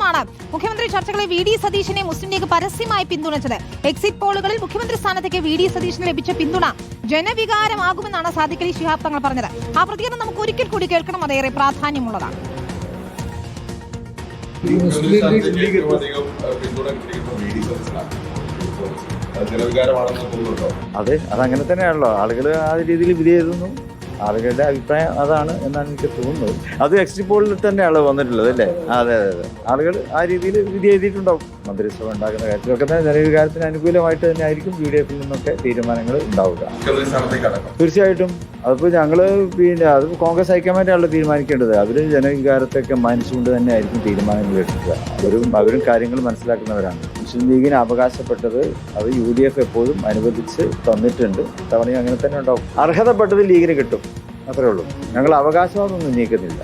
ശേഷമാണ് മുഖ്യമന്ത്രി ചർച്ചകളിൽ വി ഡി സതീശനെ മുസ്ലിം ലീഗ് പരസ്യമായി പിന്തുണച്ചത്. എക്സിറ്റ് പോളുകളിൽ മുഖ്യമന്ത്രി സ്ഥാനത്തേക്ക് വി ഡി സതീശന് ലഭിച്ച പിന്തുണ ജനവികാരമാകുമെന്നാണ് സാദിഖ് അലി ശിഹാബ് തങ്ങൾ പറഞ്ഞത്. ആ പ്രതികരണം നമുക്ക് ഒരിക്കൽ കൂടി കേൾക്കണം, അതേറെ പ്രാധാന്യമുള്ളതാണ്. അതെ, അതങ്ങനെ തന്നെയാണല്ലോ. ആളുകൾ ആ രീതിയിൽ വിധി എഴുതുന്നു. ആളുകളുടെ അഭിപ്രായം അതാണ് എന്നാണ് എനിക്ക് തോന്നുന്നത്. അത് എക്സിറ്റ് പോളിൽ തന്നെയാണല്ലോ വന്നിട്ടുള്ളത് അല്ലേ? അതെ അതെ അതെ, ആളുകൾ ആ രീതിയിൽ വിധി എഴുതിയിട്ടുണ്ടാവും. മന്ത്രിസഭ ഉണ്ടാക്കുന്ന കാര്യത്തിലൊക്കെ തന്നെ ജനവികാരത്തിന് അനുകൂലമായിട്ട് തന്നെ ആയിരിക്കും UDF-ൽ നിന്നൊക്കെ തീരുമാനങ്ങൾ ഉണ്ടാവുക. തീർച്ചയായിട്ടും അതിപ്പോൾ ഞങ്ങൾ അത് കോൺഗ്രസ് ഹൈക്കമാൻഡാണല്ലോ തീരുമാനിക്കേണ്ടത്. അവർ ജനവികാരത്തൊക്കെ മാനിച്ചുകൊണ്ട് തന്നെ ആയിരിക്കും തീരുമാനങ്ങൾ എടുക്കുക. അവരും കാര്യങ്ങൾ മനസ്സിലാക്കുന്നവരാണ്. മുസ്ലിം ലീഗിന് അവകാശപ്പെട്ടത് അത് UDF എപ്പോഴും അനുവദിച്ച് തന്നിട്ടുണ്ട്. തവണയും അങ്ങനെ തന്നെ ഉണ്ടാവും. അർഹതപ്പെട്ടത് ലീഗിന് കിട്ടും, അത്രേ ഉള്ളൂ. ഞങ്ങൾ അവകാശവാദമൊന്നും ഉന്നയിക്കുന്നില്ല.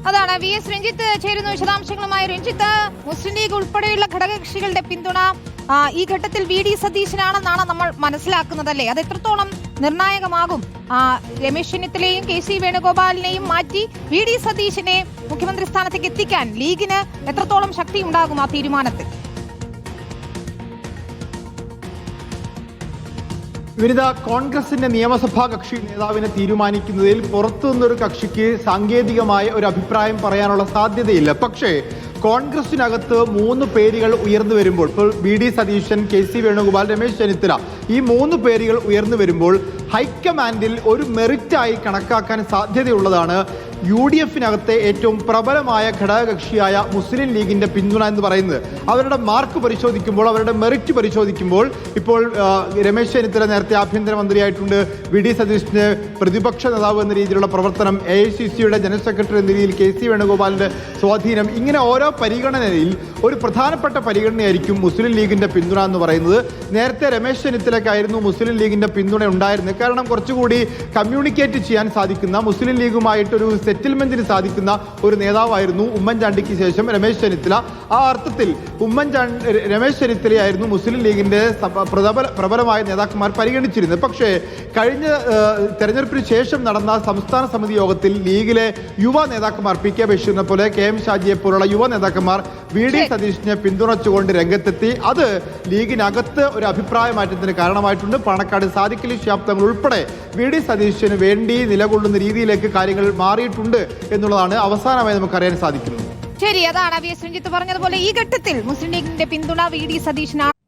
അതാണ് VS രഞ്ജിത്ത് ചേരുന്ന വിശദാംശങ്ങളുമായി. രഞ്ജിത്ത്, മുസ്ലിം ലീഗ് ഉൾപ്പെടെയുള്ള ഘടകകക്ഷികളുടെ പിന്തുണ ഈ ഘട്ടത്തിൽ വി ഡി സതീശനാണെന്നാണ് നമ്മൾ മനസ്സിലാക്കുന്നതല്ലേ? അത് എത്രത്തോളം നിർണായകമാകും? രമേശ് ചെന്നിത്തലയെയും KC വേണുഗോപാലിനെയും മാറ്റി വി ഡി സതീശനെ മുഖ്യമന്ത്രി സ്ഥാനത്തേക്ക് എത്തിക്കാൻ ലീഗിന് എത്രത്തോളം ശക്തി ഉണ്ടാകും ആ തീരുമാനത്തിൽ? വിനിത, കോൺഗ്രസിന്റെ നിയമസഭാ കക്ഷി നേതാവിനെ തീരുമാനിക്കുന്നതിൽ പുറത്തുനിന്നൊരു കക്ഷിക്ക് സാങ്കേതികമായ ഒരു അഭിപ്രായം പറയാനുള്ള സാധ്യതയില്ല. പക്ഷേ കോൺഗ്രസിനകത്ത് 3 പേരുകൾ ഉയർന്നു വരുമ്പോൾ, ഇപ്പോൾ വി ഡി സതീശൻ, KC വേണുഗോപാൽ, രമേശ് ചെന്നിത്തല, ഈ 3 പേരുകൾ ഉയർന്നു വരുമ്പോൾ ഹൈക്കമാൻഡിൽ ഒരു മെറിറ്റായി കണക്കാക്കാൻ സാധ്യതയുള്ളതാണ് UDF-നകത്തെ ഏറ്റവും പ്രബലമായ ഘടകകക്ഷിയായ മുസ്ലിം ലീഗിന്റെ പിന്തുണ എന്ന് പറയുന്നത്. അവരുടെ മാർക്ക് പരിശോധിക്കുമ്പോൾ, അവരുടെ മെറിറ്റ് പരിശോധിക്കുമ്പോൾ, ഇപ്പോൾ രമേശ് ചെന്നിത്തല നേരത്തെ ആഭ്യന്തരമന്ത്രിയായിട്ടുണ്ട്. വി ഡി സതീശന് പ്രതിപക്ഷ നേതാവ് എന്ന രീതിയിലുള്ള പ്രവർത്തനം, AICC-യുടെ ജനറൽ സെക്രട്ടറി എന്ന രീതിയിൽ KC വേണുഗോപാലിന്റെ സ്വാധീനം, ഇങ്ങനെ ഓരോ പരിഗണനയിൽ ഒരു പ്രധാനപ്പെട്ട പരിഗണനയായിരിക്കും മുസ്ലിം ലീഗിന്റെ പിന്തുണ എന്ന് പറയുന്നത്. നേരത്തെ രമേശ് ചെന്നിത്തലയ്ക്കായിരുന്നു മുസ്ലിം ലീഗിന്റെ പിന്തുണ ഉണ്ടായിരുന്നത്. കാരണം കുറച്ചുകൂടി കമ്മ്യൂണിക്കേറ്റ് ചെയ്യാൻ സാധിക്കുന്ന, മുസ്ലിം ലീഗുമായിട്ടൊരു സെറ്റിൽമെന്റിന് സാധിക്കുന്ന ഒരു നേതാവായിരുന്നു ഉമ്മൻചാണ്ടിക്ക് ശേഷം രമേശ് ചെന്നിത്തല. ആ അർത്ഥത്തിൽ രമേശ് ചെന്നിത്തലയായിരുന്നു മുസ്ലിം ലീഗിന്റെ പ്രബലമായ നേതാക്കന്മാർ പരിഗണിച്ചിരുന്നത്. പക്ഷേ കഴിഞ്ഞ തെരഞ്ഞെടുപ്പിന് ശേഷം നടന്ന സംസ്ഥാന സമിതി യോഗത്തിൽ ലീഗിലെ യുവ നേതാക്കന്മാർ, PK ബഷീറിനെ പോലെ, KM ഷാജിയെ പോലുള്ള യുവ നേതാക്കന്മാർ വി ഡി സതീശിനെ പിന്തുണച്ചുകൊണ്ട് രംഗത്തെത്തി. അത് ലീഗിനകത്ത് ഒരു അഭിപ്രായ മാറ്റത്തിന് കാരണമായിട്ടുണ്ട്. പാണക്കാട് സാദിഖ് അലി ശിഹാബ് തങ്ങൾ ഉൾപ്പെടെ വി ഡി സതീശന് വേണ്ടി നിലകൊള്ളുന്ന രീതിയിലേക്ക് കാര്യങ്ങൾ മാറിയിട്ടുണ്ട് എന്നുള്ളതാണ് അവസാനമായി നമുക്ക് അറിയാൻ സാധിക്കുന്നത്. ശരി, അതാണ് VS രഞ്ജിത്ത് പറഞ്ഞതുപോലെ ഈ ഘട്ടത്തിൽ മുസ്ലിം ലീഗിന്റെ പിന്തുണ വി ഡി സതീശനാണ്.